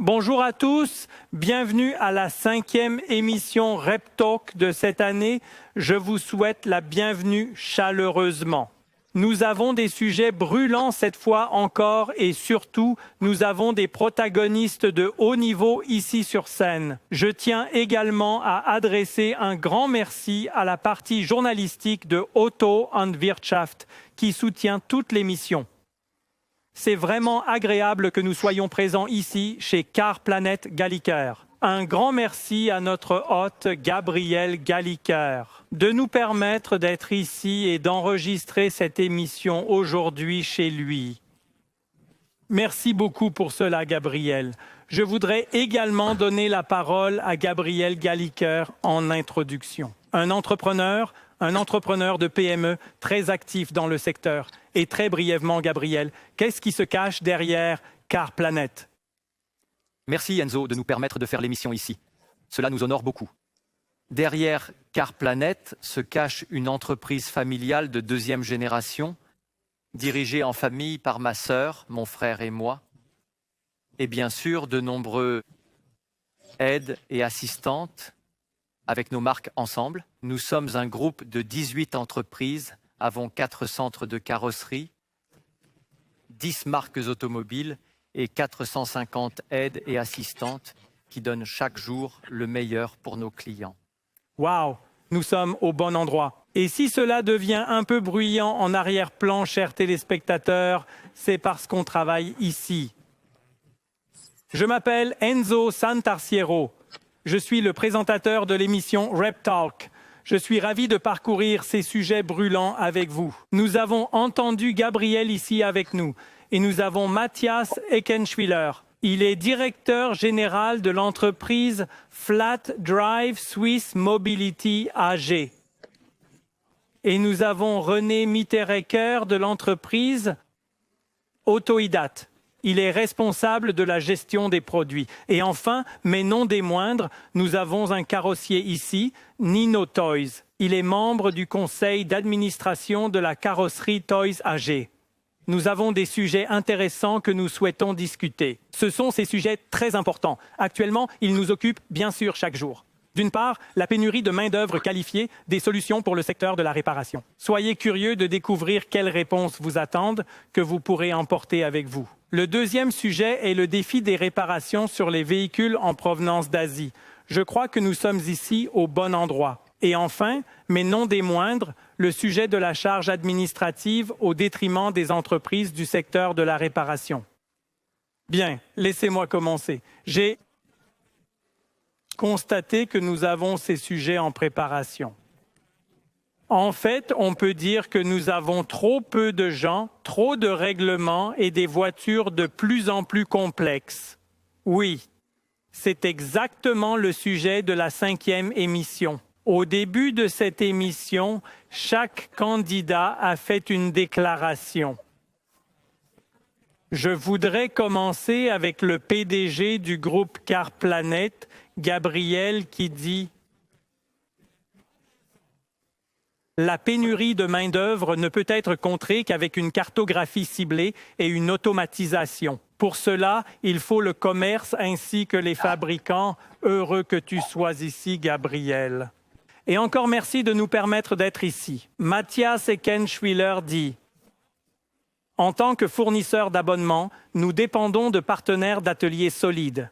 Bonjour à tous, bienvenue à la 5e émission RepTalk de cette année. Je vous souhaite la bienvenue chaleureusement. Nous avons des sujets brûlants cette fois encore et surtout, nous avons des protagonistes de haut niveau ici sur scène. Je tiens également à adresser un grand merci à la partie journalistique de Auto und Wirtschaft qui soutient toute l'émission. C'est vraiment agréable que nous soyons présents ici chez Car Planet Galliker. Un grand merci à notre hôte Gabriel Galliker de nous permettre d'être ici et d'enregistrer cette émission aujourd'hui chez lui. Merci beaucoup pour cela, Gabriel. Je voudrais également donner la parole à Gabriel Galliker en introduction. Un entrepreneur de PME très actif dans le secteur. Et très brièvement, Gabriel, qu'est-ce qui se cache derrière Car Planet? Merci Enzo de nous permettre de faire l'émission ici. Cela nous honore beaucoup. Derrière Car Planet se cache une entreprise familiale de 2e génération, dirigée en famille par ma sœur, mon frère et moi, et bien sûr de nombreux aides et assistantes avec nos marques ensemble. Nous sommes un groupe de 18 entreprises, avons 4 centres de carrosserie, 10 marques automobiles et 450 aides et assistantes qui donnent chaque jour le meilleur pour nos clients. Waouh, nous sommes au bon endroit. Et si cela devient un peu bruyant en arrière-plan, chers téléspectateurs, c'est parce qu'on travaille ici. Je m'appelle Enzo Santarciero. Je suis le présentateur de l'émission RepTalk. Je suis ravi de parcourir ces sujets brûlants avec vous. Nous avons entendu Gabriel ici avec nous et nous avons Matthias Eckenschwiller. Il est directeur général de l'entreprise Flat Drive Swiss Mobility AG. Et nous avons René Mitterecker de l'entreprise Autoidat. Il est responsable de la gestion des produits. Et enfin, mais non des moindres, nous avons un carrossier ici, Nino Toys. Il est membre du conseil d'administration de la carrosserie Toys AG. Nous avons des sujets intéressants que nous souhaitons discuter. Ce sont ces sujets très importants. Actuellement, ils nous occupent bien sûr chaque jour. D'une part, la pénurie de main-d'œuvre qualifiée, des solutions pour le secteur de la réparation. Soyez curieux de découvrir quelles réponses vous attendent que vous pourrez emporter avec vous. Le deuxième sujet est le défi des réparations sur les véhicules en provenance d'Asie. Je crois que nous sommes ici au bon endroit. Et enfin, mais non des moindres, le sujet de la charge administrative au détriment des entreprises du secteur de la réparation. Bien, laissez-moi commencer. J'ai constaté que nous avons ces sujets en préparation. En fait, on peut dire que nous avons trop peu de gens, trop de règlements et des voitures de plus en plus complexes. Oui, c'est exactement le sujet de la 5e émission. Au début de cette émission, chaque candidat a fait une déclaration. Je voudrais commencer avec le PDG du groupe Car Planet, Gabriel, qui dit « La pénurie de main-d'œuvre ne peut être contrée qu'avec une cartographie ciblée et une automatisation. Pour cela, il faut le commerce ainsi que les fabricants. Heureux que tu sois ici, Gabriel. » Et encore merci de nous permettre d'être ici. Matthias Eckenschwiller dit « En tant que fournisseur d'abonnements, nous dépendons de partenaires d'ateliers solides.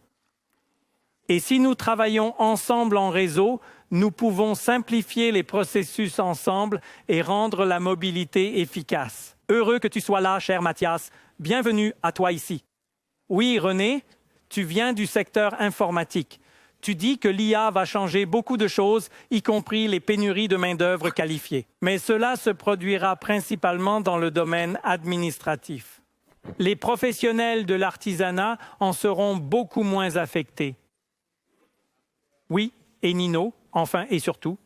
Et si nous travaillons ensemble en réseau, nous pouvons simplifier les processus ensemble et rendre la mobilité efficace. Heureux que tu sois là, cher Matthias. Bienvenue à toi ici. Oui, René, tu viens du secteur informatique. Tu dis que l'IA va changer beaucoup de choses, y compris les pénuries de main-d'œuvre qualifiée. Mais cela se produira principalement dans le domaine administratif. Les professionnels de l'artisanat en seront beaucoup moins affectés. Oui, et Nino, enfin et surtout,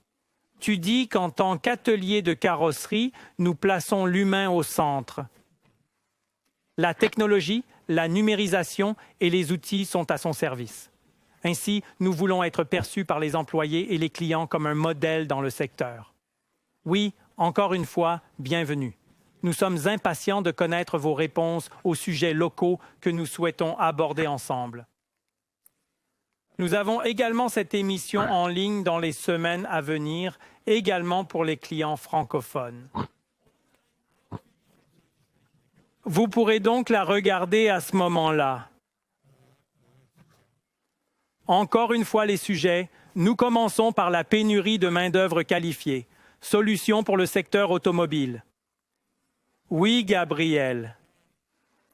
tu dis qu'en tant qu'atelier de carrosserie, nous plaçons l'humain au centre. La technologie, la numérisation et les outils sont à son service. Ainsi, nous voulons être perçus par les employés et les clients comme un modèle dans le secteur. Oui, encore une fois, bienvenue. Nous sommes impatients de connaître vos réponses aux sujets locaux que nous souhaitons aborder ensemble. Nous avons également cette émission en ligne dans les semaines à venir, également pour les clients francophones. Vous pourrez donc la regarder à ce moment-là. Encore une fois, les sujets. Nous commençons par la pénurie de main-d'œuvre qualifiée. Solution pour le secteur automobile. Oui, Gabriel.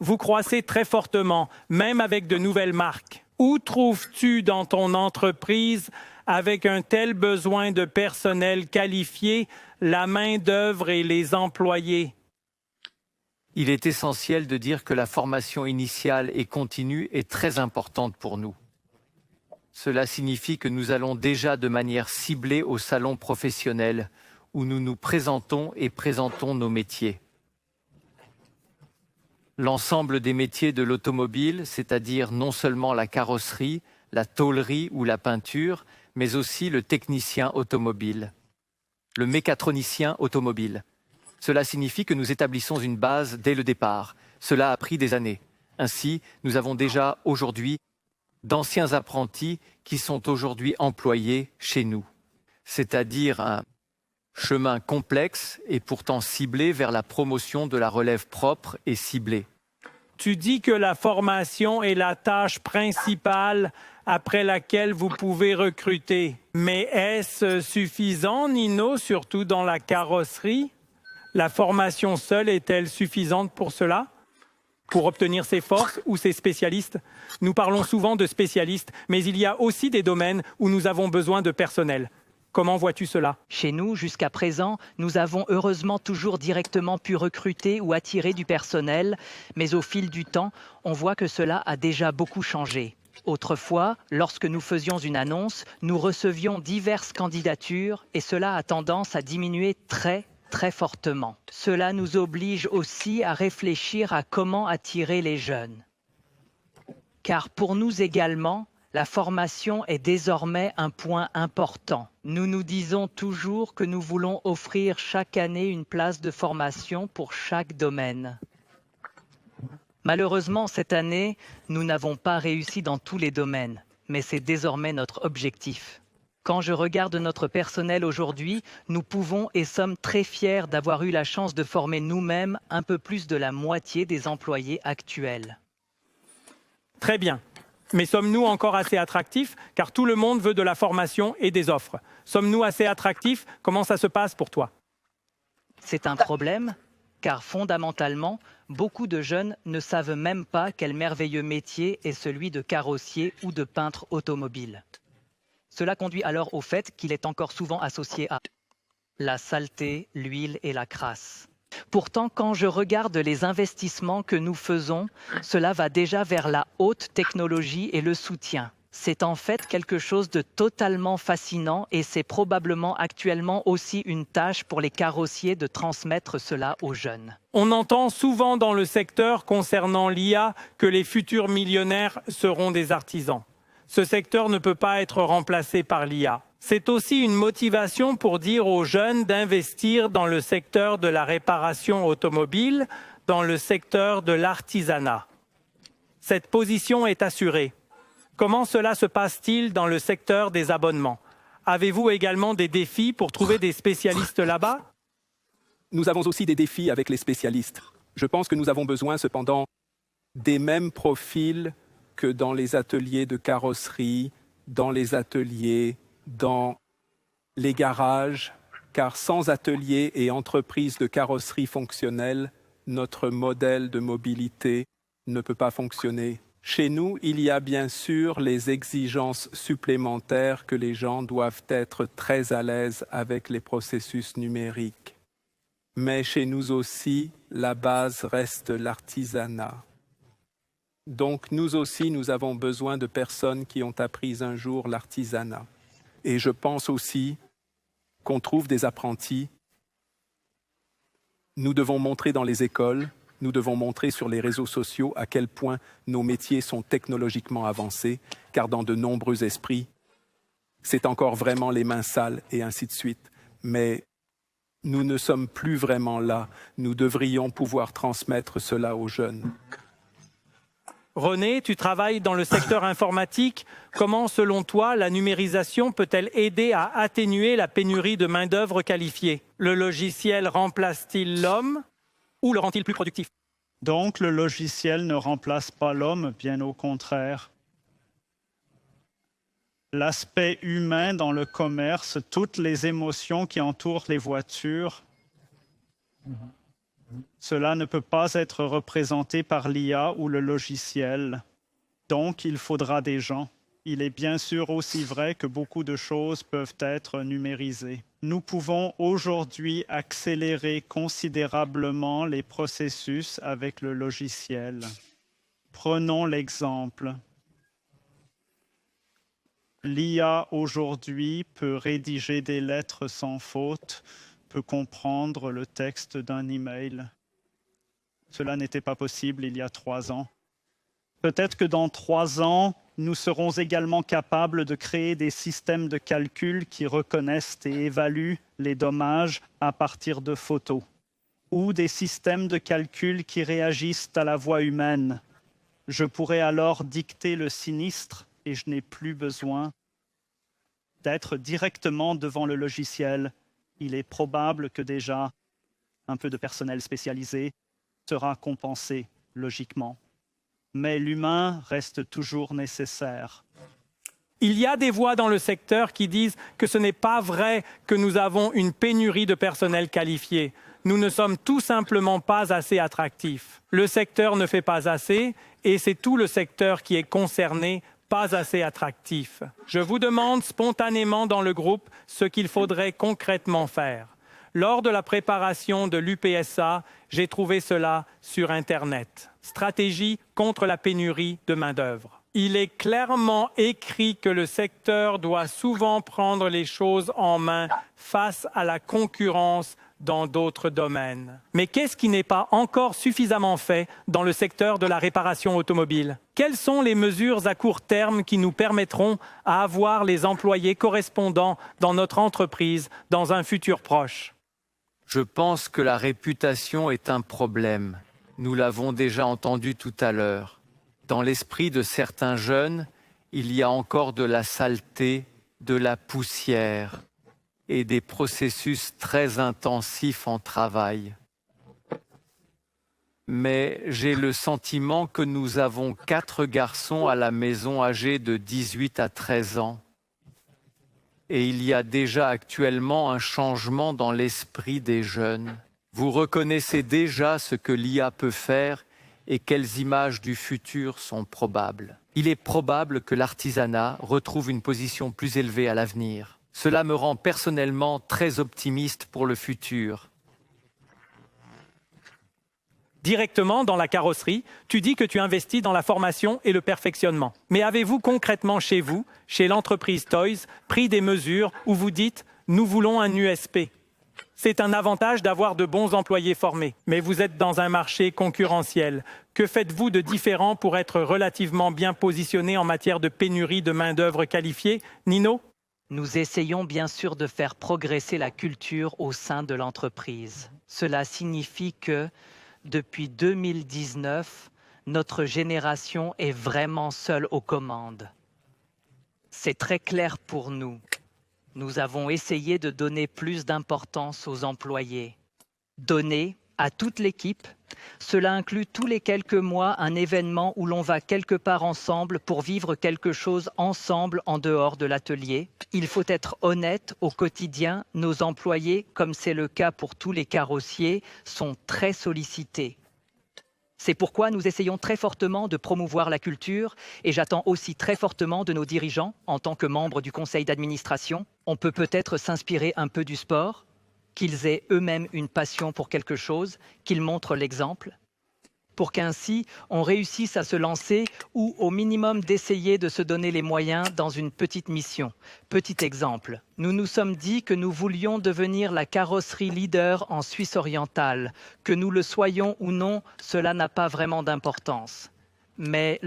Vous croissez très fortement, même avec de nouvelles marques. Où trouves-tu dans ton entreprise, avec un tel besoin de personnel qualifié, la main-d'œuvre et les employés? Il est essentiel de dire que la formation initiale et continue est très importante pour nous. Cela signifie que nous allons déjà de manière ciblée au salon professionnel où nous nous présentons et présentons nos métiers. L'ensemble des métiers de l'automobile, c'est-à-dire non seulement la carrosserie, la tôlerie ou la peinture, mais aussi le technicien automobile, le mécatronicien automobile. Cela signifie que nous établissons une base dès le départ. Cela a pris des années. Ainsi, nous avons déjà aujourd'hui d'anciens apprentis qui sont aujourd'hui employés chez nous, c'est-à-dire un chemin complexe et pourtant ciblé vers la promotion de la relève propre et ciblée. Tu dis que la formation est la tâche principale après laquelle vous pouvez recruter. Mais est-ce suffisant, Nino, surtout dans la carrosserie? La formation seule est-elle suffisante pour cela? Pour obtenir ses forces ou ses spécialistes? Nous parlons souvent de spécialistes, mais il y a aussi des domaines où nous avons besoin de personnel. Comment vois-tu cela? Chez nous, jusqu'à présent, nous avons heureusement toujours directement pu recruter ou attirer du personnel, mais au fil du temps, on voit que cela a déjà beaucoup changé. Autrefois, lorsque nous faisions une annonce, nous recevions diverses candidatures et cela a tendance à diminuer très fortement. Cela nous oblige aussi à réfléchir à comment attirer les jeunes. Car pour nous également, la formation est désormais un point important. Nous nous disons toujours que nous voulons offrir chaque année une place de formation pour chaque domaine. Malheureusement, cette année, nous n'avons pas réussi dans tous les domaines, mais c'est désormais notre objectif. Quand je regarde notre personnel aujourd'hui, nous pouvons et sommes très fiers d'avoir eu la chance de former nous-mêmes un peu plus de la moitié des employés actuels. Très bien. Mais sommes-nous encore assez attractifs? Car tout le monde veut de la formation et des offres. Sommes-nous assez attractifs? Comment ça se passe pour toi? C'est un problème, car fondamentalement, beaucoup de jeunes ne savent même pas quel merveilleux métier est celui de carrossier ou de peintre automobile. Cela conduit alors au fait qu'il est encore souvent associé à la saleté, l'huile et la crasse. Pourtant, quand je regarde les investissements que nous faisons, cela va déjà vers la haute technologie et le soutien. C'est en fait quelque chose de totalement fascinant et c'est probablement actuellement aussi une tâche pour les carrossiers de transmettre cela aux jeunes. On entend souvent dans le secteur concernant l'IA que les futurs millionnaires seront des artisans. Ce secteur ne peut pas être remplacé par l'IA. C'est aussi une motivation pour dire aux jeunes d'investir dans le secteur de la réparation automobile, dans le secteur de l'artisanat. Cette position est assurée. Comment cela se passe-t-il dans le secteur des abonnements? Avez-vous également des défis pour trouver des spécialistes là-bas? Nous avons aussi des défis avec les spécialistes. Je pense que nous avons besoin cependant des mêmes profils que dans les ateliers de carrosserie, dans les ateliers, dans les garages, car sans ateliers et entreprises de carrosserie fonctionnelles, notre modèle de mobilité ne peut pas fonctionner. Chez nous, il y a bien sûr les exigences supplémentaires que les gens doivent être très à l'aise avec les processus numériques. Mais chez nous aussi, la base reste l'artisanat. Donc nous aussi, nous avons besoin de personnes qui ont appris un jour l'artisanat. Et je pense aussi qu'on trouve des apprentis. Nous devons montrer dans les écoles, nous devons montrer sur les réseaux sociaux à quel point nos métiers sont technologiquement avancés, car dans de nombreux esprits, c'est encore vraiment les mains sales et ainsi de suite. Mais nous ne sommes plus vraiment là. Nous devrions pouvoir transmettre cela aux jeunes. René, tu travailles dans le secteur informatique. Comment, selon toi, la numérisation peut-elle aider à atténuer la pénurie de main-d'œuvre qualifiée? Le logiciel remplace-t-il l'homme ou le rend-il plus productif? Donc, le logiciel ne remplace pas l'homme, bien au contraire. L'aspect humain dans le commerce, toutes les émotions qui entourent les voitures, cela ne peut pas être représenté par l'IA ou le logiciel. Donc, il faudra des gens. Il est bien sûr aussi vrai que beaucoup de choses peuvent être numérisées. Nous pouvons aujourd'hui accélérer considérablement les processus avec le logiciel. Prenons l'exemple. L'IA aujourd'hui peut rédiger des lettres sans faute, peut comprendre le texte d'un email. Cela n'était pas possible il y a 3 ans. Peut-être que dans 3 ans, nous serons également capables de créer des systèmes de calcul qui reconnaissent et évaluent les dommages à partir de photos, ou des systèmes de calcul qui réagissent à la voix humaine. Je pourrais alors dicter le sinistre et je n'ai plus besoin d'être directement devant le logiciel. Il est probable que déjà un peu de personnel spécialisé sera compensé logiquement. Mais l'humain reste toujours nécessaire. Il y a des voix dans le secteur qui disent que ce n'est pas vrai que nous avons une pénurie de personnel qualifié. Nous ne sommes tout simplement pas assez attractifs. Le secteur ne fait pas assez et c'est tout le secteur qui est concerné, pas assez attractif. Je vous demande spontanément dans le groupe ce qu'il faudrait concrètement faire. Lors de la préparation de l'UPSA, j'ai trouvé cela sur Internet. Stratégie contre la pénurie de main-d'œuvre. Il est clairement écrit que le secteur doit souvent prendre les choses en main face à la concurrence dans d'autres domaines. Mais qu'est-ce qui n'est pas encore suffisamment fait dans le secteur de la réparation automobile? Quelles sont les mesures à court terme qui nous permettront à avoir les employés correspondants dans notre entreprise dans un futur proche? Je pense que la réputation est un problème. Nous l'avons déjà entendu tout à l'heure. Dans l'esprit de certains jeunes, il y a encore de la saleté, de la poussière et des processus très intensifs en travail. Mais j'ai le sentiment que nous avons 4 garçons à la maison âgés de 18 à 13 ans. Et il y a déjà actuellement un changement dans l'esprit des jeunes. Vous reconnaissez déjà ce que l'IA peut faire et quelles images du futur sont probables. Il est probable que l'artisanat retrouve une position plus élevée à l'avenir. Cela me rend personnellement très optimiste pour le futur. Directement dans la carrosserie, tu dis que tu investis dans la formation et le perfectionnement. Mais avez-vous concrètement chez vous, chez l'entreprise Toys, pris des mesures où vous dites « nous voulons un USP ». C'est un avantage d'avoir de bons employés formés, mais vous êtes dans un marché concurrentiel. Que faites-vous de différent pour être relativement bien positionné en matière de pénurie de main-d'œuvre qualifiée? Nino? Nous essayons bien sûr de faire progresser la culture au sein de l'entreprise. Cela signifie que, depuis 2019, notre génération est vraiment seule aux commandes. C'est très clair pour nous. Nous avons essayé de donner plus d'importance aux employés. Donner à toute l'équipe, cela inclut tous les quelques mois un événement où l'on va quelque part ensemble pour vivre quelque chose ensemble en dehors de l'atelier. Il faut être honnête, au quotidien, nos employés, comme c'est le cas pour tous les carrossiers, sont très sollicités. C'est pourquoi nous essayons très fortement de promouvoir la culture et j'attends aussi très fortement de nos dirigeants, en tant que membres du conseil d'administration. On peut peut-être s'inspirer un peu du sport, qu'ils aient eux-mêmes une passion pour quelque chose, qu'ils montrent l'exemple, pour qu'ainsi on réussisse à se lancer ou au minimum d'essayer de se donner les moyens dans une petite mission. Petit exemple, nous nous sommes dit que nous voulions devenir la carrosserie leader en Suisse orientale. Que nous le soyons ou non, cela n'a pas vraiment d'importance. Mais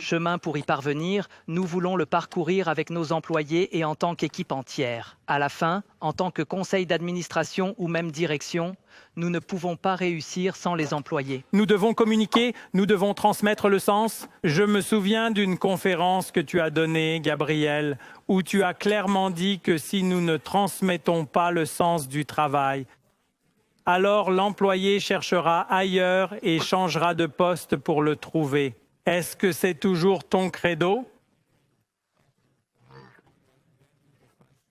Chemin pour y parvenir, nous voulons le parcourir avec nos employés et en tant qu'équipe entière. À la fin, en tant que conseil d'administration ou même direction, nous ne pouvons pas réussir sans les employés. Nous devons communiquer, nous devons transmettre le sens. Je me souviens d'une conférence que tu as donnée, Gabriel, où tu as clairement dit que si nous ne transmettons pas le sens du travail, alors l'employé cherchera ailleurs et changera de poste pour le trouver. Est-ce que c'est toujours ton credo?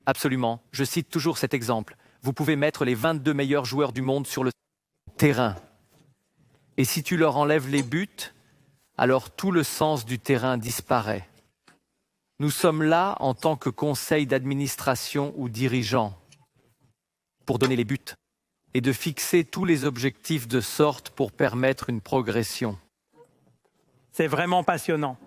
Absolument. Je cite toujours cet exemple. Vous pouvez mettre les 22 meilleurs joueurs du monde sur le terrain. Et si tu leur enlèves les buts, alors tout le sens du terrain disparaît. Nous sommes là en tant que conseil d'administration ou dirigeant pour donner les buts et de fixer tous les objectifs de sorte pour permettre une progression. C'est vraiment passionnant.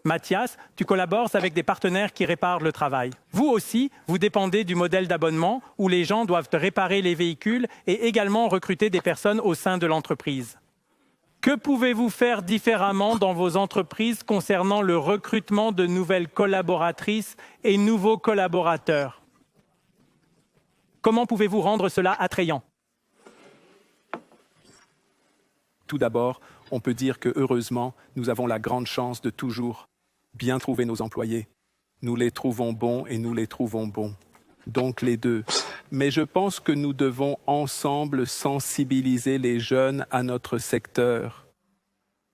Mathias, tu collabores avec des partenaires qui réparent le travail. Vous aussi, vous dépendez du modèle d'abonnement où les gens doivent réparer les véhicules et également recruter des personnes au sein de l'entreprise. Que pouvez-vous faire différemment dans vos entreprises concernant le recrutement de nouvelles collaboratrices et nouveaux collaborateurs? Comment pouvez-vous rendre cela attrayant? Tout d'abord, on peut dire que, heureusement, nous avons la grande chance de toujours bien trouver nos employés. Nous les trouvons bons et nous les trouvons bons. Donc les deux. Mais je pense que nous devons ensemble sensibiliser les jeunes à notre secteur,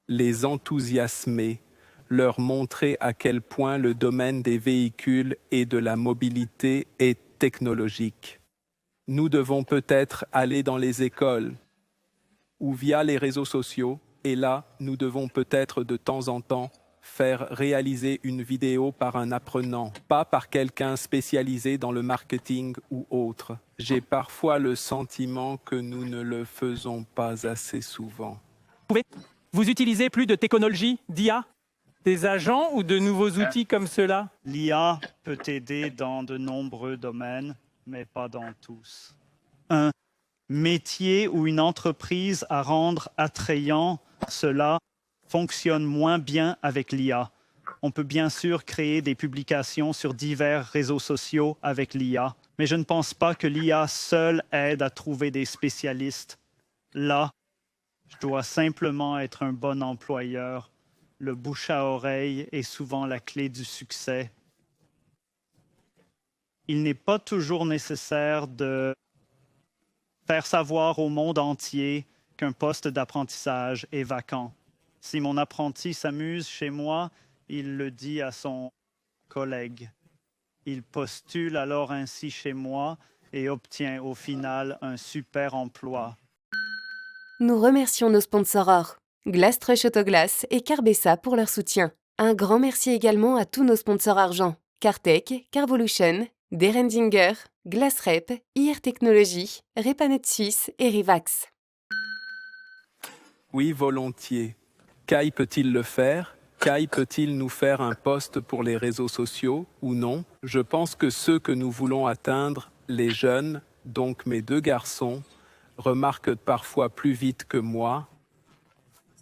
les enthousiasmer, leur montrer à quel point le domaine des véhicules et de la mobilité est technologique. Nous devons peut-être aller dans les écoles ou via les réseaux sociaux, et là, nous devons peut-être de temps en temps faire réaliser une vidéo par un apprenant, pas par quelqu'un spécialisé dans le marketing ou autre. J'ai parfois le sentiment que nous ne le faisons pas assez souvent. Vous utilisez plus de technologie, d'IA, des agents ou de nouveaux outils comme cela? L'IA peut aider dans de nombreux domaines, mais pas dans tous. Un métier ou une entreprise à rendre attrayant, cela fonctionne moins bien avec l'IA. On peut bien sûr créer des publications sur divers réseaux sociaux avec l'IA, mais je ne pense pas que l'IA seule aide à trouver des spécialistes. Là, je dois simplement être un bon employeur. Le bouche à oreille est souvent la clé du succès. Il n'est pas toujours nécessaire de faire savoir au monde entier qu'un poste d'apprentissage est vacant. Si mon apprenti s'amuse chez moi, il le dit à son collègue. Il postule alors ainsi chez moi et obtient au final un super emploi. Nous remercions nos sponsors Glastrush Autoglass et Carbessa pour leur soutien. Un grand merci également à tous nos sponsors argent, Cartech, Carvolution, Derendinger, Glassrep, IR Technologies, Repanet Suisse et Rivax. Oui, volontiers. Kai peut-il le faire? Kai peut-il nous faire un post pour les réseaux sociaux ou non? Je pense que ceux que nous voulons atteindre, les jeunes, donc mes deux garçons, remarquent parfois plus vite que moi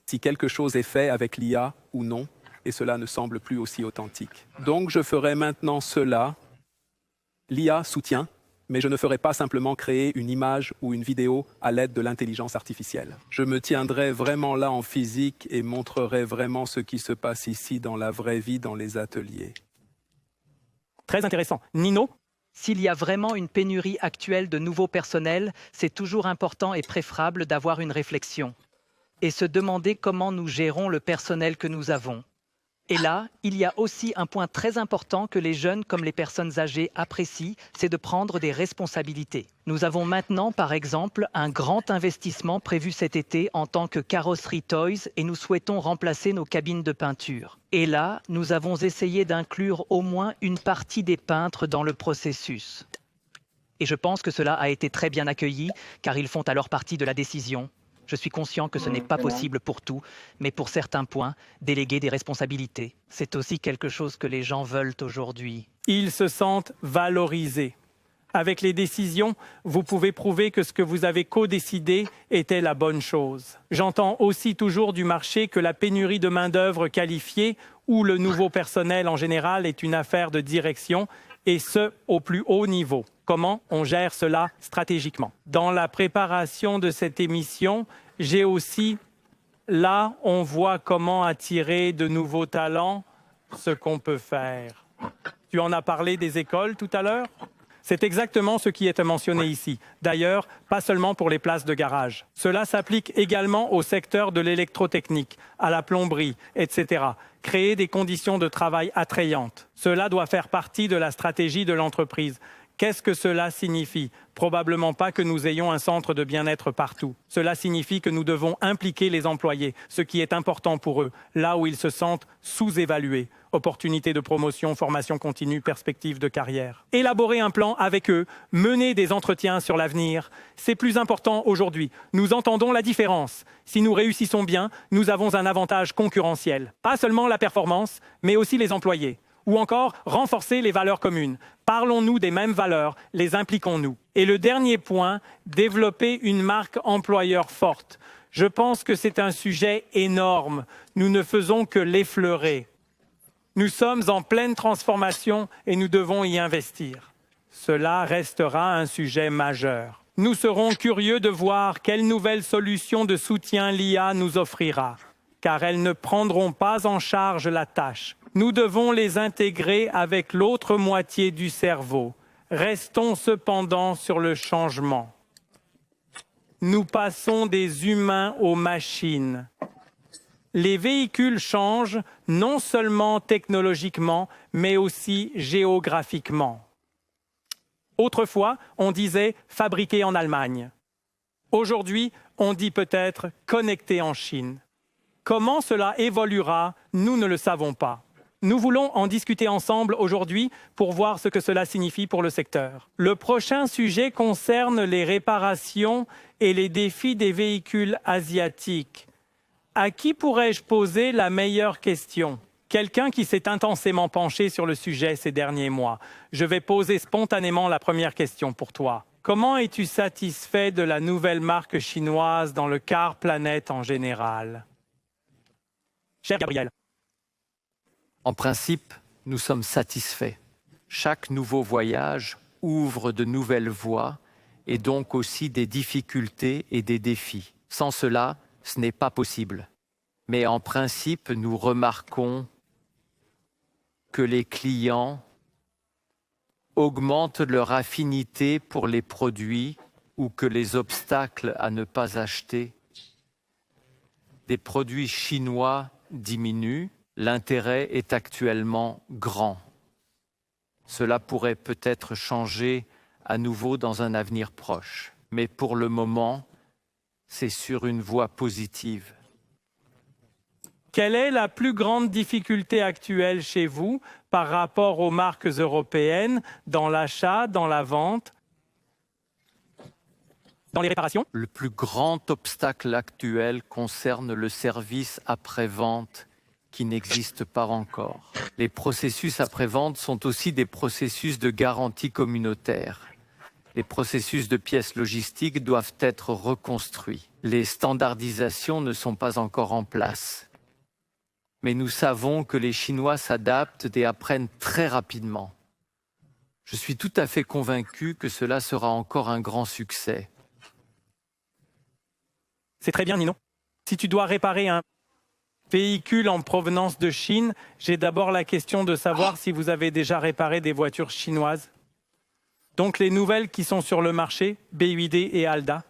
si quelque chose est fait avec l'IA ou non, et cela ne semble plus aussi authentique. Donc je ferai maintenant cela. L'IA soutient, mais je ne ferai pas simplement créer une image ou une vidéo à l'aide de l'intelligence artificielle. Je me tiendrai vraiment là en physique et montrerai vraiment ce qui se passe ici dans la vraie vie, dans les ateliers. Très intéressant. Nino? S'il y a vraiment une pénurie actuelle de nouveaux personnels, c'est toujours important et préférable d'avoir une réflexion et se demander comment nous gérons le personnel que nous avons. Et là, il y a aussi un point très important que les jeunes comme les personnes âgées apprécient, c'est de prendre des responsabilités. Nous avons maintenant, par exemple, un grand investissement prévu cet été en tant que Carrosserie Toys et nous souhaitons remplacer nos cabines de peinture. Et là, nous avons essayé d'inclure au moins une partie des peintres dans le processus. Et je pense que cela a été très bien accueilli, car ils font alors partie de la décision. Je suis conscient que ce n'est pas possible pour tout, mais pour certains points, déléguer des responsabilités, c'est aussi quelque chose que les gens veulent aujourd'hui. Ils se sentent valorisés. Avec les décisions, vous pouvez prouver que ce que vous avez co-décidé était la bonne chose. J'entends aussi toujours du marché que la pénurie de main-d'œuvre qualifiée ou le nouveau personnel en général est une affaire de direction, et ce, au plus haut niveau. Comment on gère cela stratégiquement? Dans la préparation de cette émission, j'ai aussi, là, on voit comment attirer de nouveaux talents, ce qu'on peut faire. Tu en as parlé des écoles tout à l'heure? C'est exactement ce qui est mentionné ici. D'ailleurs, pas seulement pour les places de garage. Cela s'applique également au secteur de l'électrotechnique, à la plomberie, etc. Créer des conditions de travail attrayantes. Cela doit faire partie de la stratégie de l'entreprise. Qu'est-ce que cela signifie? Probablement pas que nous ayons un centre de bien-être partout. Cela signifie que nous devons impliquer les employés, ce qui est important pour eux, là où ils se sentent sous-évalués. Opportunités de promotion, formation continue, perspectives de carrière. Élaborer un plan avec eux, mener des entretiens sur l'avenir, c'est plus important aujourd'hui. Nous entendons la différence. Si nous réussissons bien, nous avons un avantage concurrentiel. Pas seulement la performance, mais aussi les employés. Ou encore, renforcer les valeurs communes. Parlons-nous des mêmes valeurs, les impliquons-nous. Et le dernier point, développer une marque employeur forte. Je pense que c'est un sujet énorme. Nous ne faisons que l'effleurer. Nous sommes en pleine transformation et nous devons y investir. Cela restera un sujet majeur. Nous serons curieux de voir quelles nouvelles solutions de soutien l'IA nous offrira, car elles ne prendront pas en charge la tâche. Nous devons les intégrer avec l'autre moitié du cerveau. Restons cependant sur le changement. Nous passons des humains aux machines. Les véhicules changent non seulement technologiquement, mais aussi géographiquement. Autrefois, on disait « fabriqué en Allemagne ». Aujourd'hui, on dit peut-être « connecté en Chine ». Comment cela évoluera, nous ne le savons pas. Nous voulons en discuter ensemble aujourd'hui pour voir ce que cela signifie pour le secteur. Le prochain sujet concerne les réparations et les défis des véhicules asiatiques. À qui pourrais-je poser la meilleure question? Quelqu'un qui s'est intensément penché sur le sujet ces derniers mois. Je vais poser spontanément la première question pour toi. Comment es-tu satisfait de la nouvelle marque chinoise dans le car planète en général? Cher Gabriel. En principe, nous sommes satisfaits. Chaque nouveau voyage ouvre de nouvelles voies et donc aussi des difficultés et des défis. Sans cela, ce n'est pas possible. Mais en principe, nous remarquons que les clients augmentent leur affinité pour les produits ou que les obstacles à ne pas acheter des produits chinois diminuent. L'intérêt est actuellement grand. Cela pourrait peut-être changer à nouveau dans un avenir proche. Mais pour le moment, c'est sur une voie positive. Quelle est la plus grande difficulté actuelle chez vous par rapport aux marques européennes dans l'achat, dans la vente, dans les réparations? Le plus grand obstacle actuel concerne le service après-vente qui n'existe pas encore. Les processus après-vente sont aussi des processus de garantie communautaire. Les processus de pièces logistiques doivent être reconstruits. Les standardisations ne sont pas encore en place. Mais nous savons que les Chinois s'adaptent et apprennent très rapidement. Je suis tout à fait convaincu que cela sera encore un grand succès. C'est très bien, Nino. Si tu dois réparer un véhicule en provenance de Chine, j'ai d'abord la question de savoir si vous avez déjà réparé des voitures chinoises. Donc les nouvelles qui sont sur le marché, BYD et Alda.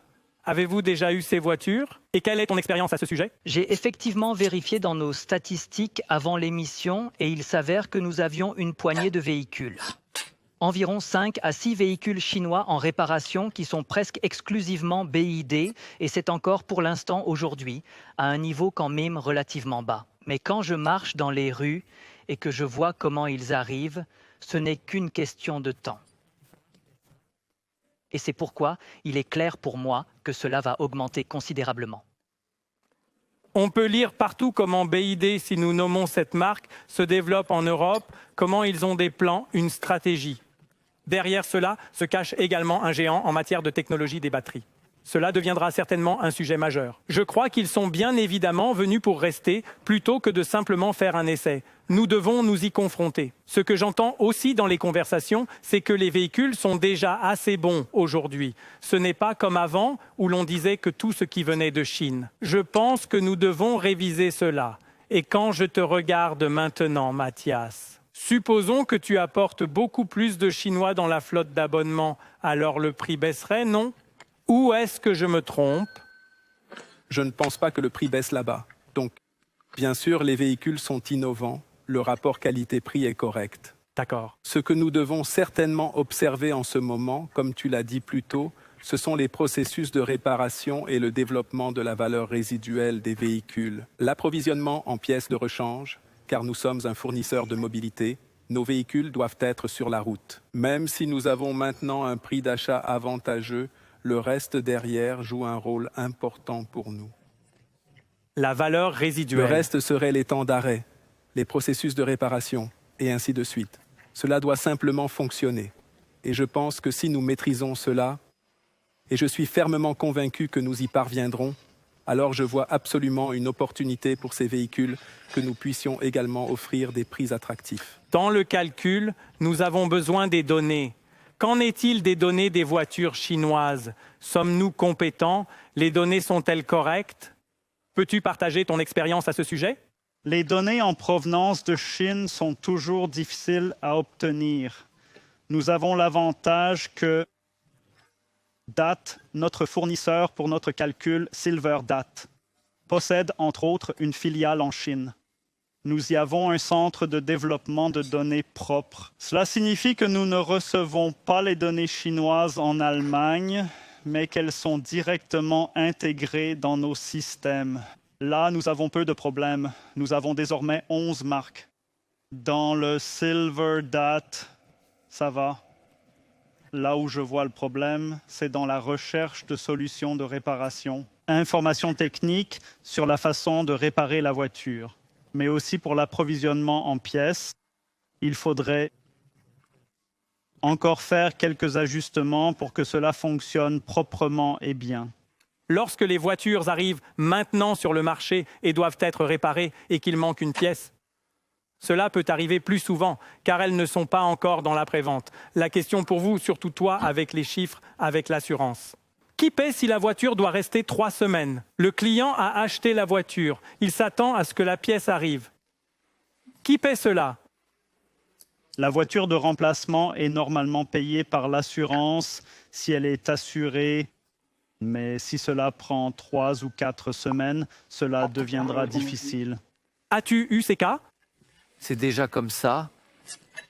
Avez-vous déjà eu ces voitures? Et quelle est ton expérience à ce sujet? J'ai effectivement vérifié dans nos statistiques avant l'émission et il s'avère que nous avions une poignée de véhicules. Environ 5 à 6 véhicules chinois en réparation qui sont presque exclusivement BYD et c'est encore pour l'instant aujourd'hui à un niveau quand même relativement bas. Mais quand je marche dans les rues et que je vois comment ils arrivent, ce n'est qu'une question de temps. Et c'est pourquoi il est clair pour moi que cela va augmenter considérablement. On peut lire partout comment BYD, si nous nommons cette marque, se développe en Europe, comment ils ont des plans, une stratégie. Derrière cela se cache également un géant en matière de technologie des batteries. Cela deviendra certainement un sujet majeur. Je crois qu'ils sont bien évidemment venus pour rester, plutôt que de simplement faire un essai. Nous devons nous y confronter. Ce que j'entends aussi dans les conversations, c'est que les véhicules sont déjà assez bons aujourd'hui. Ce n'est pas comme avant, où l'on disait que tout ce qui venait de Chine. Je pense que nous devons réviser cela. Et quand je te regarde maintenant, Mathias, supposons que tu apportes beaucoup plus de Chinois dans la flotte d'abonnement, alors le prix baisserait, non ? Ou est-ce que je me trompe? Je ne pense pas que le prix baisse là-bas. Donc, bien sûr, les véhicules sont innovants, le rapport qualité-prix est correct. D'accord. Ce que nous devons certainement observer en ce moment, comme tu l'as dit plus tôt, ce sont les processus de réparation et le développement de la valeur résiduelle des véhicules. L'approvisionnement en pièces de rechange, car nous sommes un fournisseur de mobilité, nos véhicules doivent être sur la route. Même si nous avons maintenant un prix d'achat avantageux, le reste derrière joue un rôle important pour nous. La valeur Le résiduelle. reste serait les temps d'arrêt, les processus de réparation, et ainsi de suite. Cela doit simplement fonctionner. Et je pense que si nous maîtrisons cela, et je suis fermement convaincu que nous y parviendrons, alors je vois absolument une opportunité pour ces véhicules que nous puissions également offrir des prix attractifs. Dans le calcul, nous avons besoin des données. Qu'en est-il des données des voitures chinoises? Sommes-nous compétents? Les données sont-elles correctes? Peux-tu partager ton expérience à ce sujet? Les données en provenance de Chine sont toujours difficiles à obtenir. Nous avons l'avantage que DAT, notre fournisseur pour notre calcul, SilverDat, possède entre autres une filiale en Chine. Nous y avons un centre de développement de données propres. Cela signifie que nous ne recevons pas les données chinoises en Allemagne, mais qu'elles sont directement intégrées dans nos systèmes. Là, nous avons peu de problèmes. Nous avons désormais 11 marques. Dans le SilverDat, ça va. Là où je vois le problème, c'est dans la recherche de solutions de réparation. Informations techniques sur la façon de réparer la voiture, mais aussi pour l'approvisionnement en pièces. Il faudrait encore faire quelques ajustements pour que cela fonctionne proprement et bien. Lorsque les voitures arrivent maintenant sur le marché et doivent être réparées et qu'il manque une pièce, cela peut arriver plus souvent, car elles ne sont pas encore dans la prévente. La question pour vous, surtout toi, avec les chiffres, avec l'assurance. Qui paie si la voiture doit rester 3 semaines? Le client a acheté la voiture. Il s'attend à ce que la pièce arrive. Qui paie cela? La voiture de remplacement est normalement payée par l'assurance si elle est assurée, mais si cela prend 3 ou 4 semaines, cela deviendra difficile. As-tu eu ces cas? C'est déjà comme ça.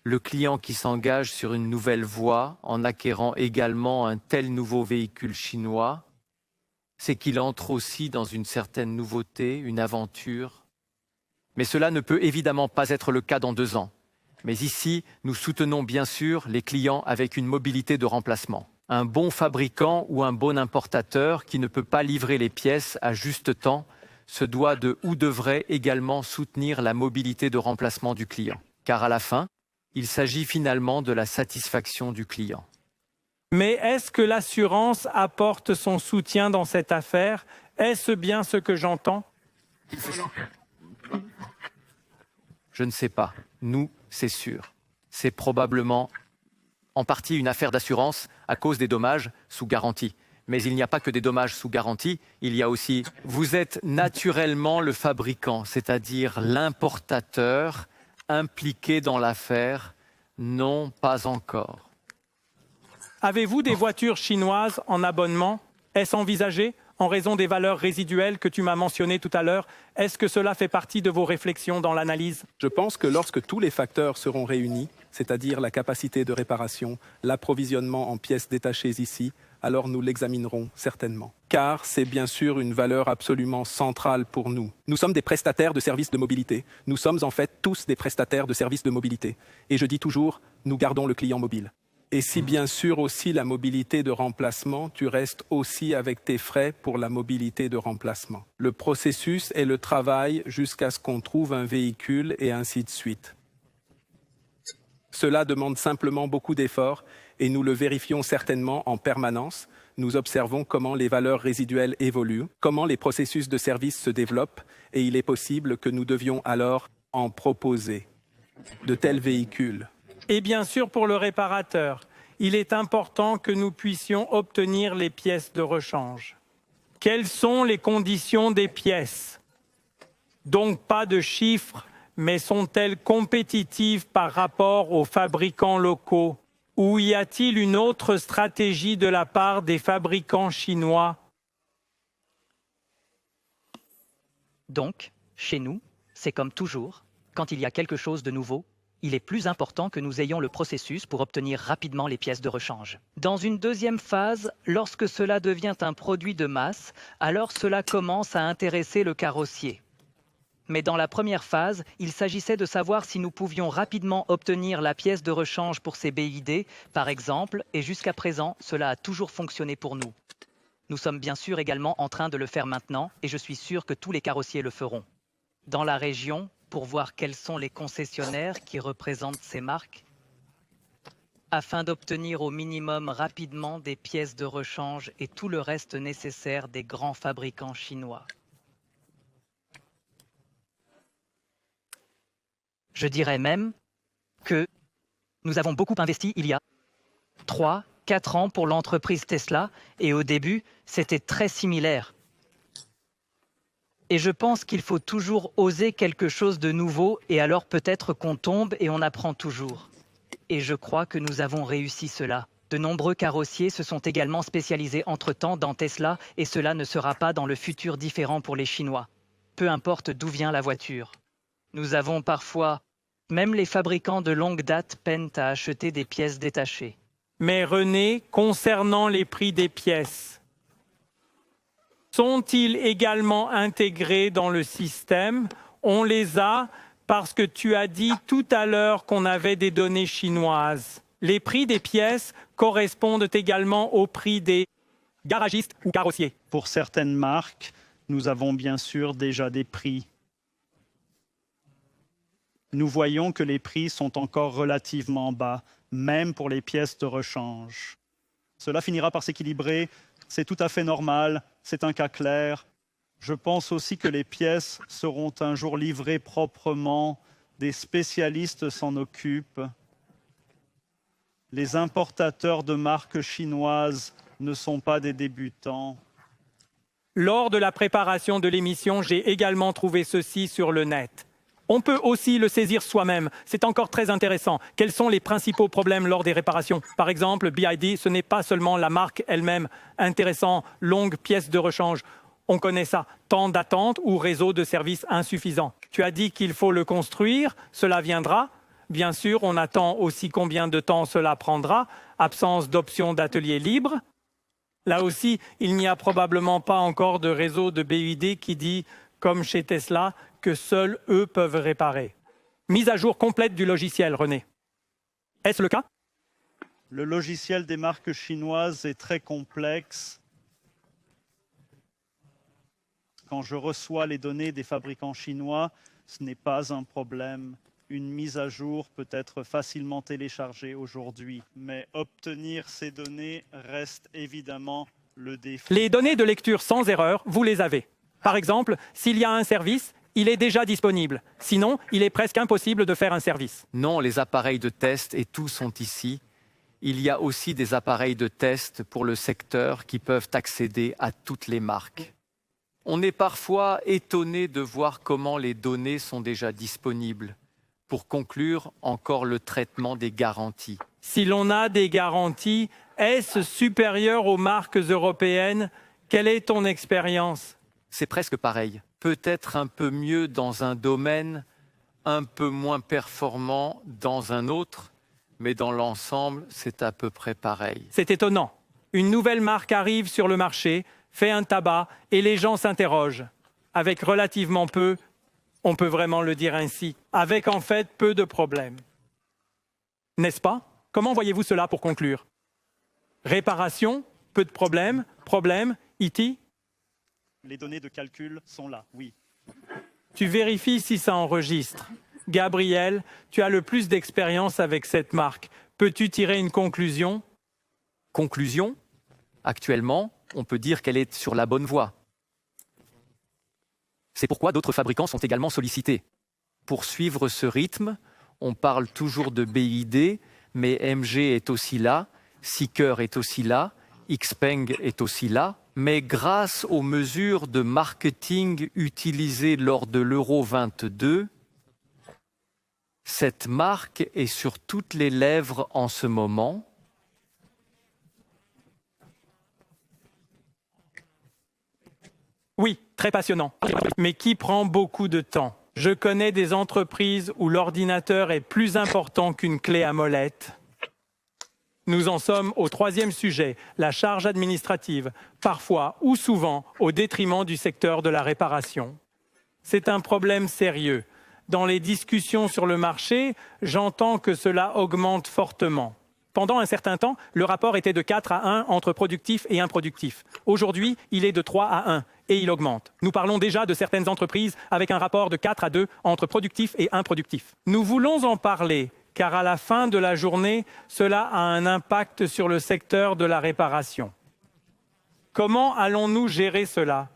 Le client qui s'engage sur une nouvelle voie en acquérant également un tel nouveau véhicule chinois, c'est qu'il entre aussi dans une certaine nouveauté, une aventure. Mais cela ne peut évidemment pas être le cas dans 2 ans. Mais ici, nous soutenons bien sûr les clients avec une mobilité de remplacement. Un bon fabricant ou un bon importateur qui ne peut pas livrer les pièces à juste temps se doit de ou devrait également soutenir la mobilité de remplacement du client. Car à la fin, il s'agit finalement de la satisfaction du client. Mais est-ce que l'assurance apporte son soutien dans cette affaire? Est-ce bien ce que j'entends? Je ne sais pas. Nous, c'est sûr. C'est probablement en partie une affaire d'assurance à cause des dommages sous garantie. Mais il n'y a pas que des dommages sous garantie, il y a aussi... Vous êtes naturellement le fabricant, c'est-à-dire l'importateur impliqué dans l'affaire. Non, pas encore. Avez-vous des voitures chinoises en abonnement? Est-ce envisagé en raison des valeurs résiduelles que tu m'as mentionnées tout à l'heure? Est-ce que cela fait partie de vos réflexions dans l'analyse? Je pense que lorsque tous les facteurs seront réunis, c'est-à-dire la capacité de réparation, l'approvisionnement en pièces détachées ici, alors nous l'examinerons certainement. Car c'est bien sûr une valeur absolument centrale pour nous. Nous sommes des prestataires de services de mobilité. Nous sommes en fait tous des prestataires de services de mobilité. Et je dis toujours, nous gardons le client mobile. Et si bien sûr aussi la mobilité de remplacement, tu restes aussi avec tes frais pour la mobilité de remplacement. Le processus est le travail jusqu'à ce qu'on trouve un véhicule et ainsi de suite. Cela demande simplement beaucoup d'efforts et nous le vérifions certainement en permanence. Nous observons comment les valeurs résiduelles évoluent, comment les processus de service se développent et il est possible que nous devions alors en proposer de tels véhicules. Et bien sûr, pour le réparateur, il est important que nous puissions obtenir les pièces de rechange. Quelles sont les conditions des pièces? Donc pas de chiffres, mais sont-elles compétitives par rapport aux fabricants locaux? Ou y a-t-il une autre stratégie de la part des fabricants chinois? Donc, chez nous, c'est comme toujours, quand il y a quelque chose de nouveau, il est plus important que nous ayons le processus pour obtenir rapidement les pièces de rechange. Dans une deuxième phase, lorsque cela devient un produit de masse, alors cela commence à intéresser le carrossier. Mais dans la première phase, il s'agissait de savoir si nous pouvions rapidement obtenir la pièce de rechange pour ces BID, par exemple, et jusqu'à présent, cela a toujours fonctionné pour nous. Nous sommes bien sûr également en train de le faire maintenant, et je suis sûr que tous les carrossiers le feront. Dans la région, pour voir quels sont les concessionnaires qui représentent ces marques, afin d'obtenir au minimum rapidement des pièces de rechange et tout le reste nécessaire des grands fabricants chinois. Je dirais même que nous avons beaucoup investi il y a 3-4 ans pour l'entreprise Tesla et au début, c'était très similaire. Et je pense qu'il faut toujours oser quelque chose de nouveau et alors peut-être qu'on tombe et on apprend toujours. Et je crois que nous avons réussi cela. De nombreux carrossiers se sont également spécialisés entre-temps dans Tesla et cela ne sera pas dans le futur différent pour les Chinois. Peu importe d'où vient la voiture. Nous avons parfois, même les fabricants de longue date peinent à acheter des pièces détachées. Mais René, concernant les prix des pièces, sont-ils également intégrés dans le système? On les a parce que tu as dit tout à l'heure qu'on avait des données chinoises. Les prix des pièces correspondent également au prix des garagistes ou carrossiers. Pour certaines marques, nous avons bien sûr déjà des prix. Nous voyons que les prix sont encore relativement bas, même pour les pièces de rechange. Cela finira par s'équilibrer, c'est tout à fait normal, c'est un cas clair. Je pense aussi que les pièces seront un jour livrées proprement, des spécialistes s'en occupent. Les importateurs de marques chinoises ne sont pas des débutants. Lors de la préparation de l'émission, j'ai également trouvé ceci sur le net. On peut aussi le saisir soi-même. C'est encore très intéressant. Quels sont les principaux problèmes lors des réparations? Par exemple, BID, ce n'est pas seulement la marque elle-même. Intéressant, longue pièce de rechange. On connaît ça. Temps d'attente ou réseau de services insuffisant. Tu as dit qu'il faut le construire. Cela viendra. Bien sûr, on attend aussi combien de temps cela prendra. Absence d'options d'atelier libre. Là aussi, il n'y a probablement pas encore de réseau de BID qui dit, comme chez Tesla, que seuls eux peuvent réparer. Mise à jour complète du logiciel, René. Est-ce le cas? Le logiciel des marques chinoises est très complexe. Quand je reçois les données des fabricants chinois, ce n'est pas un problème. Une mise à jour peut être facilement téléchargée aujourd'hui, mais obtenir ces données reste évidemment le défi. Les données de lecture sans erreur, vous les avez. Par exemple, s'il y a un service, il est déjà disponible. Sinon, il est presque impossible de faire un service. Non, les appareils de test et tout sont ici. Il y a aussi des appareils de test pour le secteur qui peuvent accéder à toutes les marques. On est parfois étonné de voir comment les données sont déjà disponibles. Pour conclure, encore le traitement des garanties. Si l'on a des garanties, est-ce supérieur aux marques européennes? Quelle est ton expérience? C'est presque pareil. Peut-être un peu mieux dans un domaine, un peu moins performant dans un autre, mais dans l'ensemble, c'est à peu près pareil. C'est étonnant. Une nouvelle marque arrive sur le marché, fait un tabac et les gens s'interrogent. Avec relativement peu, on peut vraiment le dire ainsi, avec en fait peu de problèmes. N'est-ce pas? Comment voyez-vous cela pour conclure? Réparation, peu de problèmes, problème, IT? Les données de calcul sont là, oui. Tu vérifies si ça enregistre. Gabriel, tu as le plus d'expérience avec cette marque. Peux-tu tirer une conclusion? Conclusion, actuellement, on peut dire qu'elle est sur la bonne voie. C'est pourquoi d'autres fabricants sont également sollicités. Pour suivre ce rythme, on parle toujours de BID, mais MG est aussi là, Seeker est aussi là, Xpeng est aussi là. Mais grâce aux mesures de marketing utilisées lors de l'Euro 22, cette marque est sur toutes les lèvres en ce moment. Oui, très passionnant, mais qui prend beaucoup de temps. Je connais des entreprises où l'ordinateur est plus important qu'une clé à molette. Nous en sommes au troisième sujet, la charge administrative, parfois ou souvent au détriment du secteur de la réparation. C'est un problème sérieux. Dans les discussions sur le marché, j'entends que cela augmente fortement. Pendant un certain temps, le rapport était de 4 à 1 entre productif et improductif. Aujourd'hui, il est de 3 à 1 et il augmente. Nous parlons déjà de certaines entreprises avec un rapport de 4 à 2 entre productif et improductif. Nous voulons en parler car à la fin de la journée, cela a un impact sur le secteur de la réparation. Comment allons-nous gérer cela?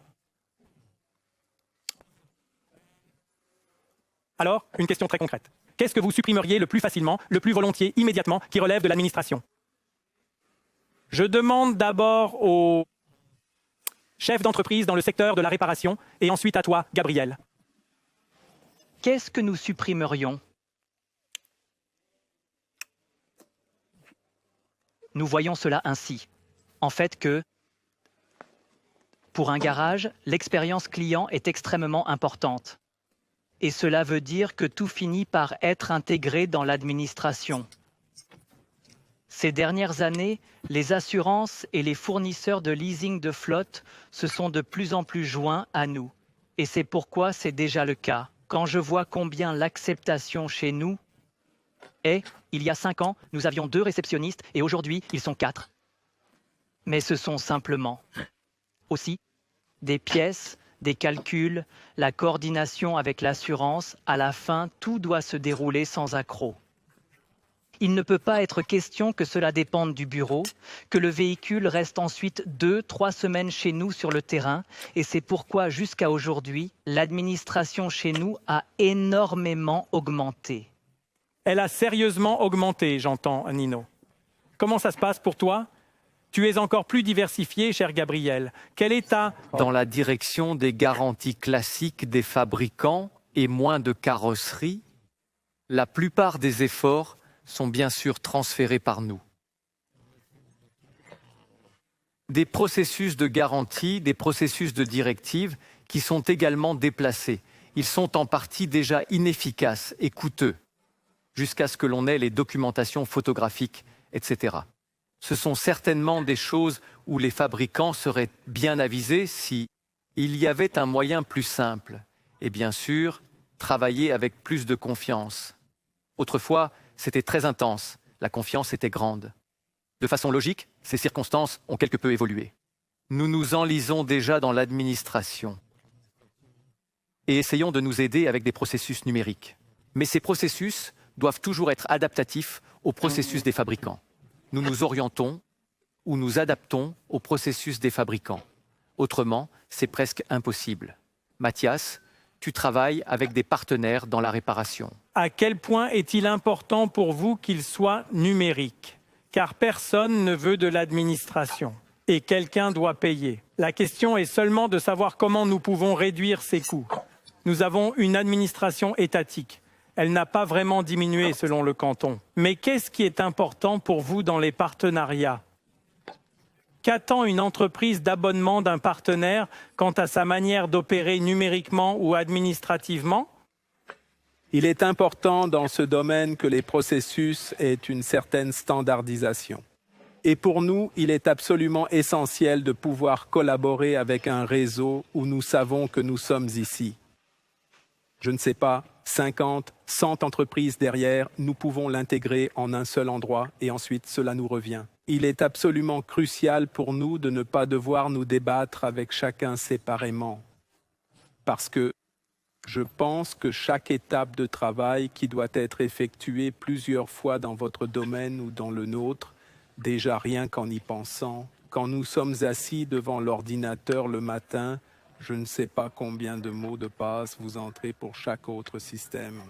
Alors, une question très concrète. Qu'est-ce que vous supprimeriez le plus facilement, le plus volontiers, immédiatement, qui relève de l'administration? Je demande d'abord aux chefs d'entreprise dans le secteur de la réparation et ensuite à toi, Gabriel. Qu'est-ce que nous supprimerions? Nous voyons cela ainsi. En fait que, pour un garage, l'expérience client est extrêmement importante. Et cela veut dire que tout finit par être intégré dans l'administration. Ces dernières années, les assurances et les fournisseurs de leasing de flotte se sont de plus en plus joints à nous. Et c'est pourquoi c'est déjà le cas. Quand je vois combien l'acceptation chez nous est, il y a 5 ans, nous avions 2 réceptionnistes et aujourd'hui, ils sont 4. Mais ce sont simplement aussi des pièces, des calculs, la coordination avec l'assurance. À la fin, tout doit se dérouler sans accroc. Il ne peut pas être question que cela dépende du bureau, que le véhicule reste ensuite 2-3 semaines chez nous sur le terrain. Et c'est pourquoi, jusqu'à aujourd'hui, l'administration chez nous a énormément augmenté. Elle a sérieusement augmenté, j'entends, Nino. Comment ça se passe pour toi? Tu es encore plus diversifié, cher Gabriel. Quel est Dans la direction des garanties classiques des fabricants et moins de carrosserie, la plupart des efforts sont bien sûr transférés par nous. Des processus de garantie, des processus de directive qui sont également déplacés. Ils sont en partie déjà inefficaces et coûteux, jusqu'à ce que l'on ait les documentations photographiques, etc. Ce sont certainement des choses où les fabricants seraient bien avisés si il y avait un moyen plus simple. Et bien sûr, travailler avec plus de confiance. Autrefois, c'était très intense, la confiance était grande. De façon logique, ces circonstances ont quelque peu évolué. Nous nous enlisons déjà dans l'administration et essayons de nous aider avec des processus numériques. Mais ces processus doivent toujours être adaptatifs au processus des fabricants. Nous nous orientons ou nous adaptons au processus des fabricants. Autrement, c'est presque impossible. Mathias, tu travailles avec des partenaires dans la réparation. À quel point est-il important pour vous qu'il soit numérique? Car personne ne veut de l'administration et quelqu'un doit payer. La question est seulement de savoir comment nous pouvons réduire ces coûts. Nous avons une administration étatique. Elle n'a pas vraiment diminué selon le canton. Mais qu'est-ce qui est important pour vous dans les partenariats? Qu'attend une entreprise d'abonnement d'un partenaire quant à sa manière d'opérer numériquement ou administrativement? Il est important dans ce domaine que les processus aient une certaine standardisation. Et pour nous, il est absolument essentiel de pouvoir collaborer avec un réseau où nous savons que nous sommes ici. Je ne sais pas, 50, 100 entreprises derrière, nous pouvons l'intégrer en un seul endroit et ensuite cela nous revient. Il est absolument crucial pour nous de ne pas devoir nous débattre avec chacun séparément. Parce que Je pense que chaque étape de travail qui doit être effectuée plusieurs fois dans votre domaine ou dans le nôtre, déjà rien qu'en y pensant, quand nous sommes assis devant l'ordinateur le matin, je ne sais pas combien de mots de passe vous entrez pour chaque autre système.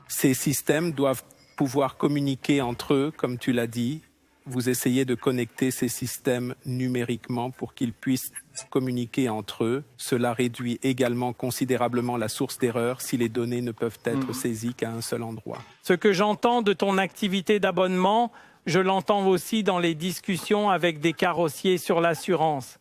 Ces systèmes doivent pouvoir communiquer entre eux, comme tu l'as dit. Vous essayez de connecter ces systèmes numériquement pour qu'ils puissent communiquer entre eux. Cela réduit également considérablement la source d'erreur si les données ne peuvent être saisies qu'à un seul endroit. Ce que j'entends de ton activité d'abonnement, je l'entends aussi dans les discussions avec des carrossiers sur l'assurance.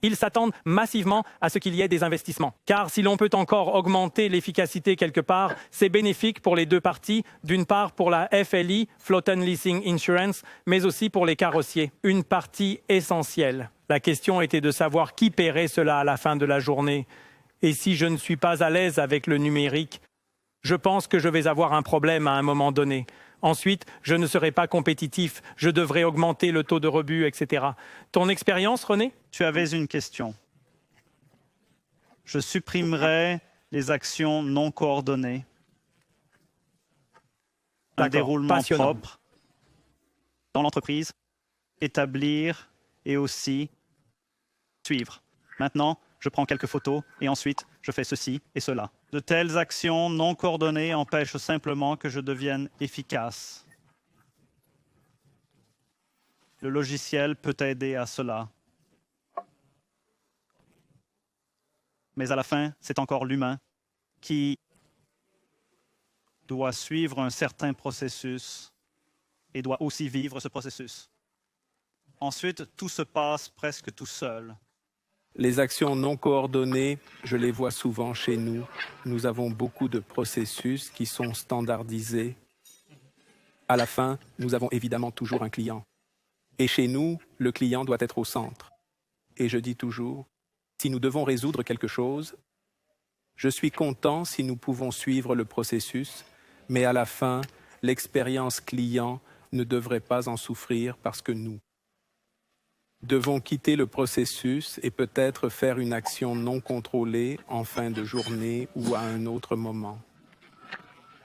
Ils s'attendent massivement à ce qu'il y ait des investissements. Car si l'on peut encore augmenter l'efficacité quelque part, c'est bénéfique pour les deux parties. D'une part pour la FLI, Flotten Leasing Insurance, mais aussi pour les carrossiers. Une partie essentielle. La question était de savoir qui paierait cela à la fin de la journée. Et si je ne suis pas à l'aise avec le numérique, je pense que je vais avoir un problème à un moment donné. Ensuite, je ne serai pas compétitif, je devrais augmenter le taux de rebut, etc. Ton expérience, René? Tu avais une question. Je supprimerai les actions non coordonnées. Un D'accord, déroulement passionnant. propre dans l'entreprise, établir et aussi suivre. Maintenant, je prends quelques photos et ensuite, je fais ceci et cela. De telles actions non coordonnées empêchent simplement que je devienne efficace. Le logiciel peut aider à cela. Mais à la fin, c'est encore l'humain qui doit suivre un certain processus et doit aussi vivre ce processus. Ensuite, tout se passe presque tout seul. Les actions non coordonnées, je les vois souvent chez nous. Nous avons beaucoup de processus qui sont standardisés. À la fin, nous avons évidemment toujours un client. Et chez nous, le client doit être au centre. Et je dis toujours, si nous devons résoudre quelque chose, je suis content si nous pouvons suivre le processus, mais à la fin, l'expérience client ne devrait pas en souffrir parce que nous devons quitter le processus et peut-être faire une action non contrôlée en fin de journée ou à un autre moment.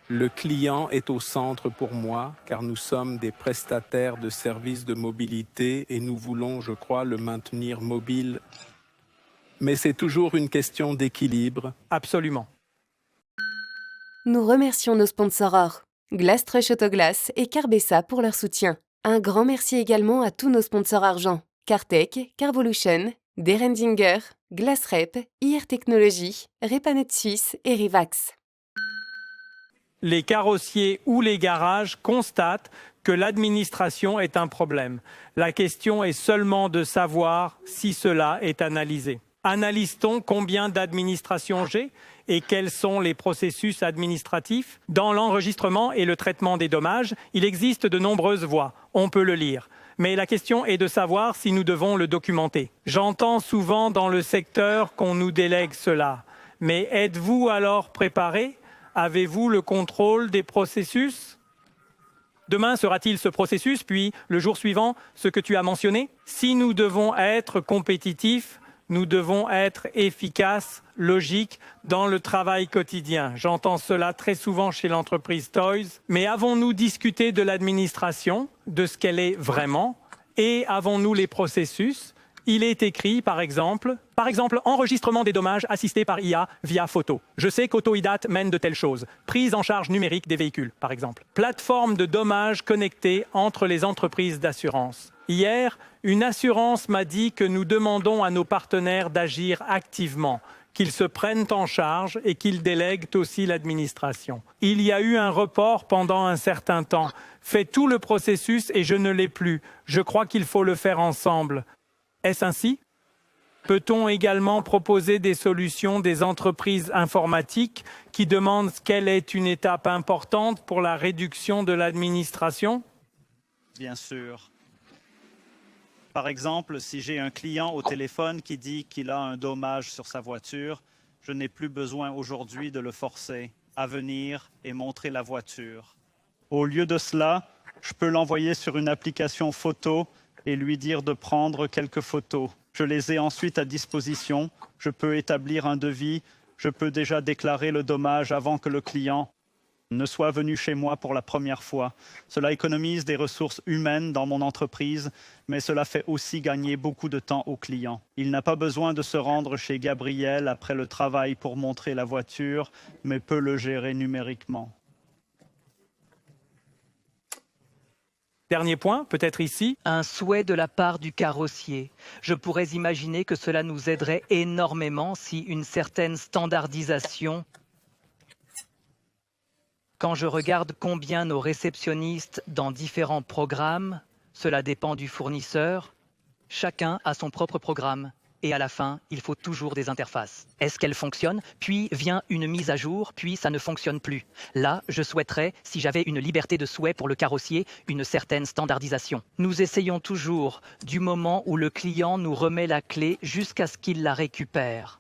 Le client est au centre pour moi car nous sommes des prestataires de services de mobilité et nous voulons, je crois, le maintenir mobile. Mais c'est toujours une question d'équilibre. Absolument. Nous remercions nos sponsors Glastrush Autoglass et Carbessa pour leur soutien. Un grand merci également à tous nos sponsors argent. Cartech, Carvolution, Derendinger, Glassrep, IR Technologies, Repanet Suisse et Rivax. Les carrossiers ou les garages constatent que l'administration est un problème. La question est seulement de savoir si cela est analysé. Analyse-t-on combien d'administrations j'ai et quels sont les processus administratifs? Dans l'enregistrement et le traitement des dommages, il existe de nombreuses voies. On peut le lire. Mais la question est de savoir si nous devons le documenter. J'entends souvent dans le secteur qu'on nous délègue cela. Mais êtes-vous alors préparé? Avez-vous le contrôle des processus? Demain sera-t-il ce processus, puis le jour suivant, ce que tu as mentionné? Si nous devons être compétitifs, nous devons être efficaces, logiques dans le travail quotidien. J'entends cela très souvent chez l'entreprise Toys. Mais avons-nous discuté de l'administration, de ce qu'elle est vraiment? Et avons-nous les processus? Il est écrit, par exemple, enregistrement des dommages assisté par IA via photo. Je sais qu'AutoIDAT mène de telles choses. Prise en charge numérique des véhicules, par exemple. Plateforme de dommages connectée entre les entreprises d'assurance. Hier, une assurance m'a dit que nous demandons à nos partenaires d'agir activement, qu'ils se prennent en charge et qu'ils délèguent aussi l'administration. Il y a eu un report pendant un certain temps. Fais tout le processus et je ne l'ai plus. Je crois qu'il faut le faire ensemble. Est-ce ainsi? Peut-on également proposer des solutions des entreprises informatiques qui demandent quelle est une étape importante pour la réduction de l'administration? Bien sûr. Par exemple, si j'ai un client au téléphone qui dit qu'il a un dommage sur sa voiture, je n'ai plus besoin aujourd'hui de le forcer à venir et montrer la voiture. Au lieu de cela, je peux l'envoyer sur une application photo et lui dire de prendre quelques photos. Je les ai ensuite à disposition. Je peux établir un devis. Je peux déjà déclarer le dommage avant que le client ne soit venu chez moi pour la première fois. Cela économise des ressources humaines dans mon entreprise, mais cela fait aussi gagner beaucoup de temps au client. Il n'a pas besoin de se rendre chez Gabriel après le travail pour montrer la voiture, mais peut le gérer numériquement. Dernier point, peut-être ici. Un souhait de la part du carrossier. Je pourrais imaginer que cela nous aiderait énormément si une certaine standardisation. Quand je regarde combien nos réceptionnistes dans différents programmes, cela dépend du fournisseur, chacun a son propre programme. Et à la fin, il faut toujours des interfaces. Est-ce qu'elles fonctionnent? Puis vient une mise à jour, puis ça ne fonctionne plus. Là, je souhaiterais, si j'avais une liberté de souhait pour le carrossier, une certaine standardisation. Nous essayons toujours, du moment où le client nous remet la clé jusqu'à ce qu'il la récupère.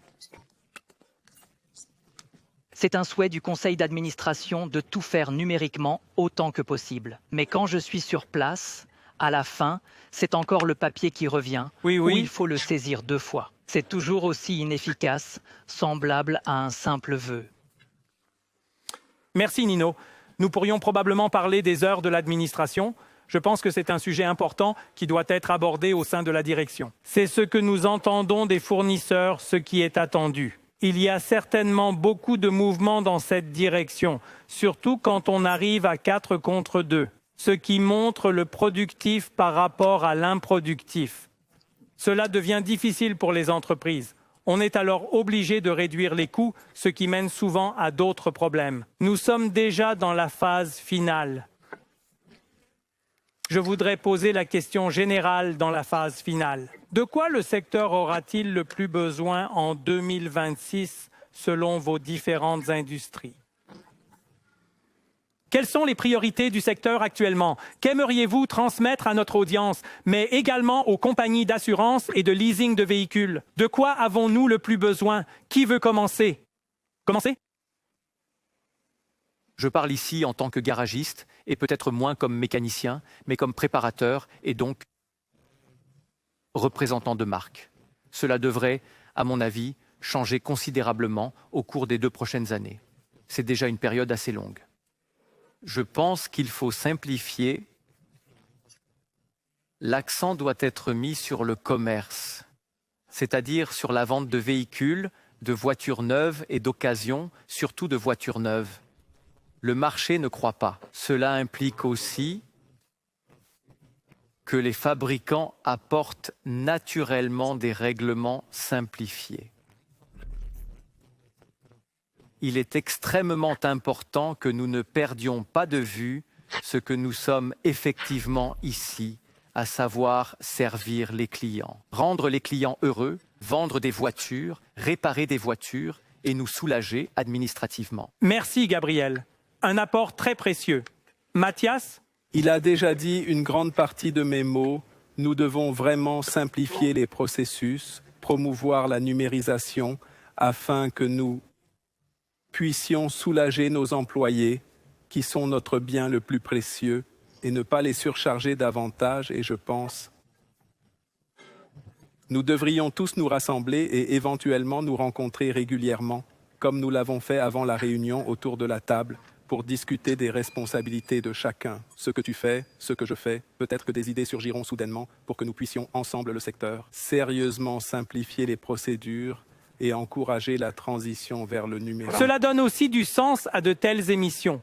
C'est un souhait du conseil d'administration de tout faire numériquement autant que possible. Mais quand je suis sur place, à la fin, c'est encore le papier qui revient, Oui, où oui. il faut le saisir 2 fois. C'est toujours aussi inefficace, semblable à un simple vœu. Merci Nino. Nous pourrions probablement parler des heures de l'administration. Je pense que c'est un sujet important qui doit être abordé au sein de la direction. C'est ce que nous entendons des fournisseurs, ce qui est attendu. Il y a certainement beaucoup de mouvements dans cette direction, surtout quand on arrive à 4 contre 2, ce qui montre le productif par rapport à l'improductif. Cela devient difficile pour les entreprises. On est alors obligé de réduire les coûts, ce qui mène souvent à d'autres problèmes. Nous sommes déjà dans la phase finale. Je voudrais poser la question générale dans la phase finale. De quoi le secteur aura-t-il le plus besoin en 2026 selon vos différentes industries? Quelles sont les priorités du secteur actuellement? Qu'aimeriez-vous transmettre à notre audience, mais également aux compagnies d'assurance et de leasing de véhicules? De quoi avons-nous le plus besoin? Qui veut commencer? Commencez? Je parle ici en tant que garagiste et peut-être moins comme mécanicien, mais comme préparateur et donc représentant de marque. Cela devrait, à mon avis, changer considérablement au cours des 2 prochaines années. C'est déjà une période assez longue. Je pense qu'il faut simplifier. L'accent doit être mis sur le commerce, c'est-à-dire sur la vente de véhicules, de voitures neuves et d'occasion, surtout de voitures neuves. Le marché ne croît pas. Cela implique aussi que les fabricants apportent naturellement des règlements simplifiés. Il est extrêmement important que nous ne perdions pas de vue ce que nous sommes effectivement ici, à savoir servir les clients, rendre les clients heureux, vendre des voitures, réparer des voitures et nous soulager administrativement. Merci Gabriel. Un apport très précieux. Mathias? Il a déjà dit une grande partie de mes mots. Nous devons vraiment simplifier les processus, promouvoir la numérisation afin que nous puissions soulager nos employés, qui sont notre bien le plus précieux, et ne pas les surcharger davantage. Et je pense, nous devrions tous nous rassembler et éventuellement nous rencontrer régulièrement, comme nous l'avons fait avant la réunion autour de la table, pour discuter des responsabilités de chacun. Ce que tu fais, ce que je fais, peut-être que des idées surgiront soudainement pour que nous puissions ensemble le secteur sérieusement simplifier les procédures et encourager la transition vers le numérique. Cela donne aussi du sens à de telles émissions.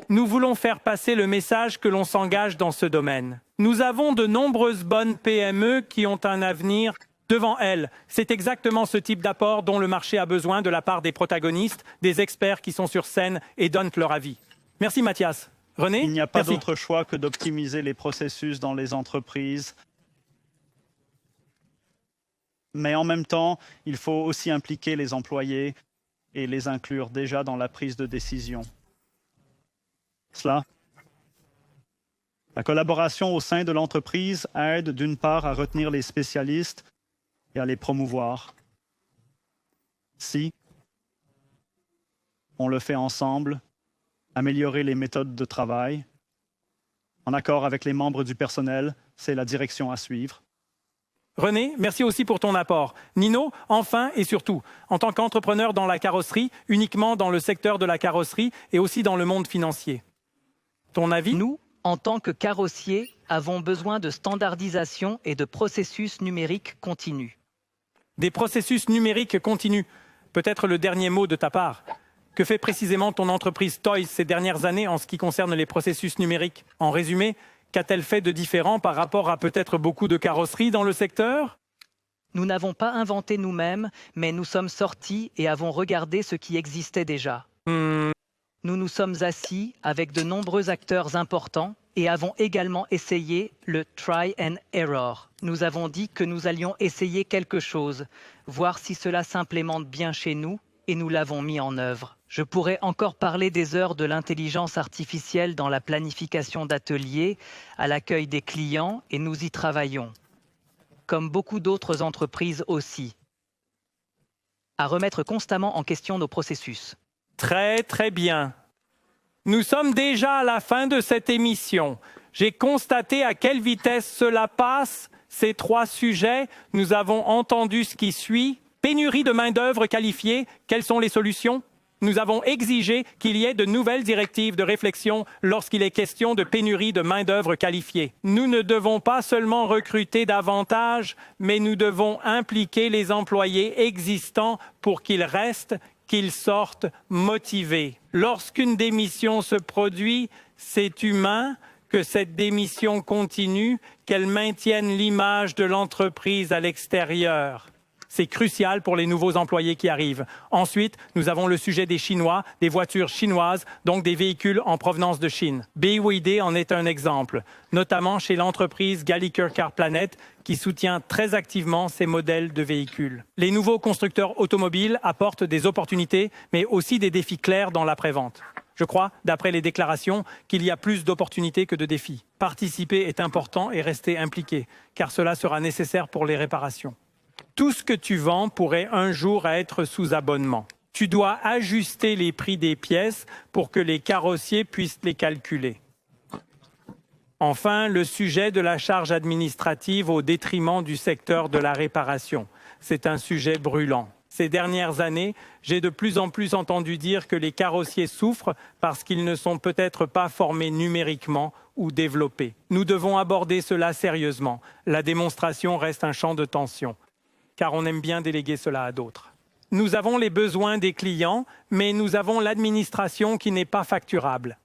Nous voulons faire passer le message que l'on s'engage dans ce domaine. Nous avons de nombreuses bonnes PME qui ont un avenir devant elles. C'est exactement ce type d'apport dont le marché a besoin de la part des protagonistes, des experts qui sont sur scène et donnent leur avis. Merci Mathias. René? Il n'y a pas Merci. d'autre choix que d'optimiser les processus dans les entreprises. Mais en même temps, il faut aussi impliquer les employés et les inclure déjà dans la prise de décision. La collaboration au sein de l'entreprise aide d'une part à retenir les spécialistes et à les promouvoir. Si on le fait ensemble, améliorer les méthodes de travail, en accord avec les membres du personnel, c'est la direction à suivre. René, merci aussi pour ton apport. Nino, enfin et surtout, en tant qu'entrepreneur dans la carrosserie, uniquement dans le secteur de la carrosserie et aussi dans le monde financier. Ton avis? Nous, en tant que carrossiers, avons besoin de standardisation et de processus numériques continus. Des processus numériques continus. Peut-être le dernier mot de ta part. Que fait précisément ton entreprise Toys ces dernières années en ce qui concerne les processus numériques? En résumé, qu'a-t-elle fait de différent par rapport à peut-être beaucoup de carrosseries dans le secteur? Nous n'avons pas inventé nous-mêmes, mais nous sommes sortis et avons regardé ce qui existait déjà. Nous nous sommes assis avec de nombreux acteurs importants et avons également essayé le try and error. Nous avons dit que nous allions essayer quelque chose, voir si cela s'implémente bien chez nous, et nous l'avons mis en œuvre. Je pourrais encore parler des heures de l'intelligence artificielle dans la planification d'ateliers, à l'accueil des clients, et nous y travaillons. Comme beaucoup d'autres entreprises aussi. À remettre constamment en question nos processus. Très, très bien. Nous sommes déjà à la fin de cette émission. J'ai constaté à quelle vitesse cela passe, ces 3 sujets. Nous avons entendu ce qui suit. Pénurie de main-d'œuvre qualifiée, quelles sont les solutions? Nous avons exigé qu'il y ait de nouvelles directives de réflexion lorsqu'il est question de pénurie de main-d'œuvre qualifiée. Nous ne devons pas seulement recruter davantage, mais nous devons impliquer les employés existants pour qu'ils restent, qu'ils sortent motivés. Lorsqu'une démission se produit, c'est humain que cette démission continue, qu'elle maintienne l'image de l'entreprise à l'extérieur. C'est crucial pour les nouveaux employés qui arrivent. Ensuite, nous avons le sujet des Chinois, des voitures chinoises, donc des véhicules en provenance de Chine. BYD en est un exemple, notamment chez l'entreprise Gallagher Car Planet, qui soutient très activement ces modèles de véhicules. Les nouveaux constructeurs automobiles apportent des opportunités, mais aussi des défis clairs dans l'après-vente. Je crois, d'après les déclarations, qu'il y a plus d'opportunités que de défis. Participer est important et rester impliqué, car cela sera nécessaire pour les réparations. Tout ce que tu vends pourrait un jour être sous abonnement. Tu dois ajuster les prix des pièces pour que les carrossiers puissent les calculer. Enfin, le sujet de la charge administrative au détriment du secteur de la réparation. C'est un sujet brûlant. Ces dernières années, j'ai de plus en plus entendu dire que les carrossiers souffrent parce qu'ils ne sont peut-être pas formés numériquement ou développés. Nous devons aborder cela sérieusement. La démonstration reste un champ de tension, car on aime bien déléguer cela à d'autres. Nous avons les besoins des clients, mais nous avons l'administration qui n'est pas facturable.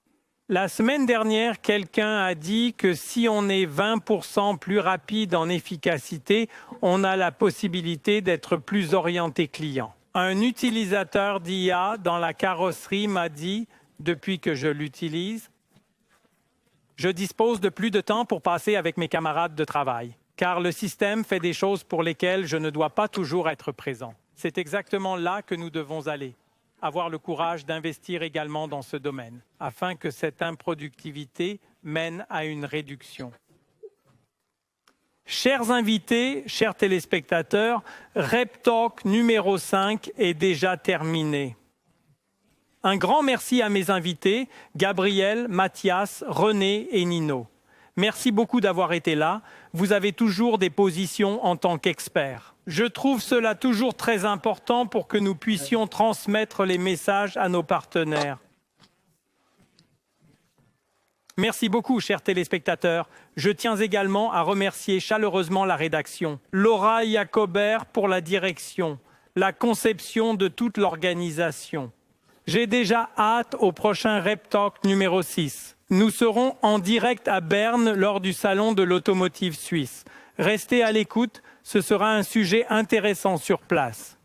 La semaine dernière, quelqu'un a dit que si on est 20% plus rapide en efficacité, on a la possibilité d'être plus orienté client. Un utilisateur d'IA dans la carrosserie m'a dit, depuis que je l'utilise, je dispose de plus de temps pour passer avec mes camarades de travail, car le système fait des choses pour lesquelles je ne dois pas toujours être présent. C'est exactement là que nous devons aller. Avoir le courage d'investir également dans ce domaine, afin que cette improductivité mène à une réduction. Chers invités, chers téléspectateurs, Rep Talk numéro 5 est déjà terminé. Un grand merci à mes invités, Gabriel, Mathias, René et Nino. Merci beaucoup d'avoir été là. Vous avez toujours des positions en tant qu'experts. Je trouve cela toujours très important pour que nous puissions transmettre les messages à nos partenaires. Merci beaucoup, chers téléspectateurs. Je tiens également à remercier chaleureusement la rédaction. Laura Jacobert pour la direction, la conception de toute l'organisation. J'ai déjà hâte au prochain Rep Talk numéro 6. Nous serons en direct à Berne lors du Salon de l'Automotive Suisse. Restez à l'écoute, ce sera un sujet intéressant sur place.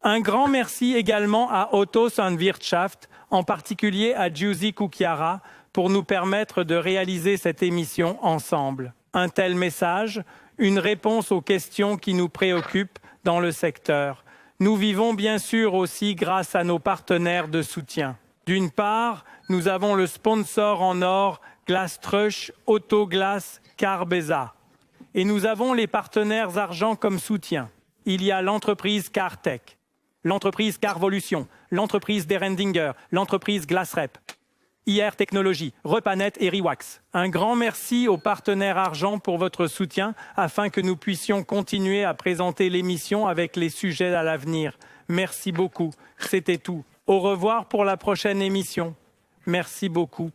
Un grand merci également à Autos und Wirtschaft, en particulier à Giusy Cucchiara, pour nous permettre de réaliser cette émission ensemble. Un tel message, une réponse aux questions qui nous préoccupent dans le secteur. Nous vivons bien sûr aussi grâce à nos partenaires de soutien. D'une part, nous avons le sponsor en or Glastrush, Autoglass, Carbesa. Et nous avons les partenaires argent comme soutien. Il y a l'entreprise Cartech, l'entreprise Carvolution, l'entreprise Derendinger, l'entreprise Glassrep. IR Technologies, Repanet et Rewax. Un grand merci aux partenaires argent pour votre soutien afin que nous puissions continuer à présenter l'émission avec les sujets à l'avenir. Merci beaucoup. C'était tout. Au revoir pour la prochaine émission. Merci beaucoup.